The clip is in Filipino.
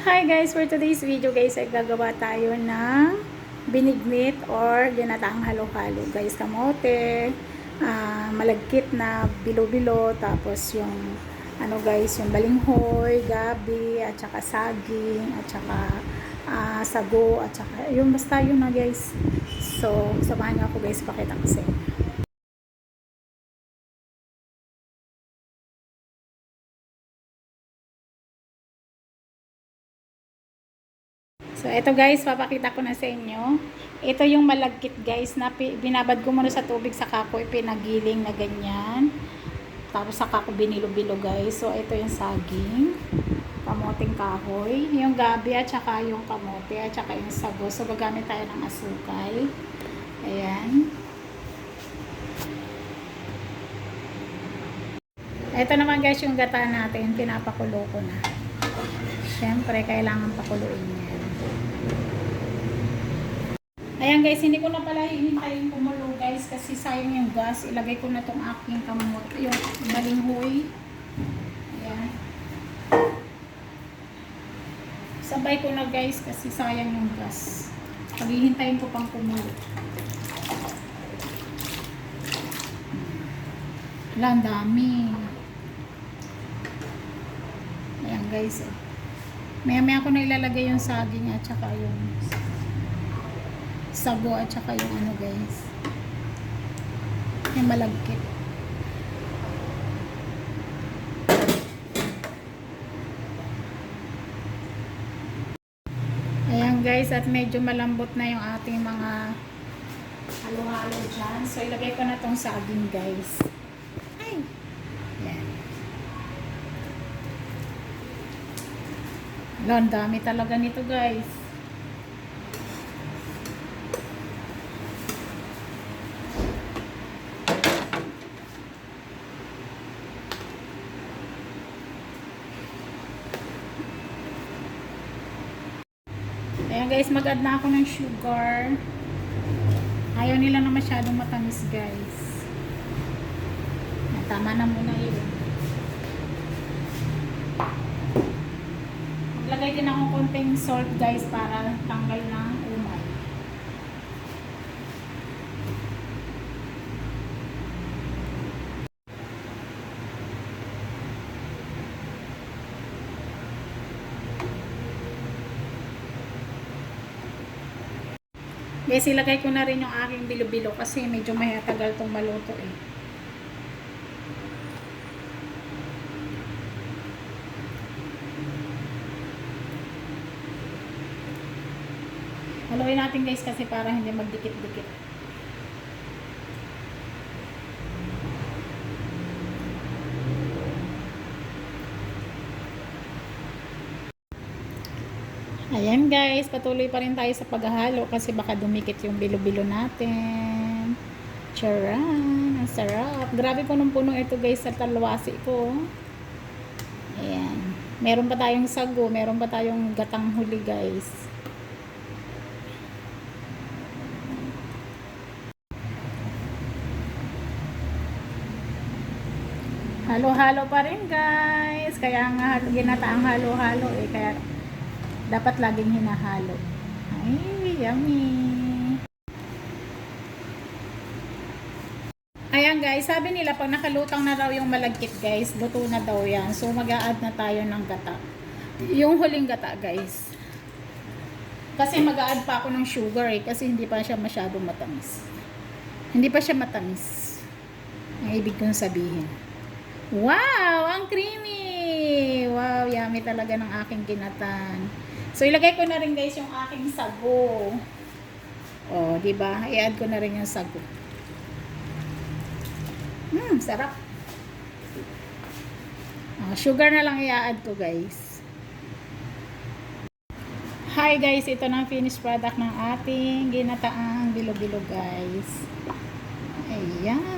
Hi guys, for today's video guys ay gagawa tayo ng binignit or ginataang halo-halo guys. Kamote, malagkit na bilo-bilo, tapos yung ano guys, yung balinghoy, gabi, at saka saging, at saka sago, at saka yung basta yun na guys. So, samahan niyo ako guys, pakita ko sa inyo. So, ito guys, papakita ko na sa inyo. Ito yung malagkit guys, na binabad ko muna sa tubig, saka ko ipinagiling na ganyan. Tapos saka ko binilo-bilo guys. So, ito yung saging, kamoting kahoy, yung gabi at saka yung kamote at saka yung sago. So, gagamit tayo ng asukal. Ayan. Ito naman guys yung gata natin, pinapakulo ko na. Siyempre, kailangan pakuluin yan. Ayan guys, hindi ko na pala hihintayin kumulo guys kasi sayang yung gas. Ilagay ko na tong aking kamot, yung balinghoy. Ayan. Sabay ko na guys kasi sayang yung gas. Paghihintayin ko pang kumulo. Wala, ang dami. Ayan guys. Maya-maya ko na ilalagay yung saging at saka yung sago at saka yung ano guys, yung malagkit. Ayan guys, at medyo malambot na yung ating mga halo-halo dyan. So ilagay ko na tong saging guys. Ay! Ayan. Ang dami talaga nito guys. Ayan guys, mag-add na ako ng sugar. Ayaw nila na masyadong matamis guys. Tama na muna yun. Maglagay din ako konting salt guys para tanggal ng umay. Guys, ilagay ko na rin yung aking bilo-bilo kasi medyo mahatagal itong maluto eh. Haluin natin guys kasi para hindi magdikit-dikit. Ayan guys, patuloy pa rin tayo sa paghahalo kasi baka dumikit yung bilo-bilo natin. Charan, ang sarap. Grabe punong-puno ito guys sa talwasi ko. Ayan. Meron pa tayong sago, meron pa tayong gatang huli guys. Halo-halo pa rin guys. Kaya nga ginataang halo-halo eh. Kaya dapat laging hinahalo. Ay, yummy. Ayan guys, sabi nila pag nakalutang na raw yung malagkit guys, luto na daw yan. So mag-a-add na tayo ng gata. Yung huling gata guys. Kasi mag-a-add pa ako ng sugar eh, kasi hindi pa siya masyadong matamis. Hindi pa siya matamis. Ang ibig kong sabihin. Wow, ang creamy. Wow, yummy talaga ng aking ginatan. So ilagay ko na rin guys yung aking sago. Oh, di ba? I-add ko na rin yung sago. Sarap. Oh, sugar na lang i-add ko guys. Hi guys, ito na ang finished product ng ating ginataang bilo-bilo guys. Ayan.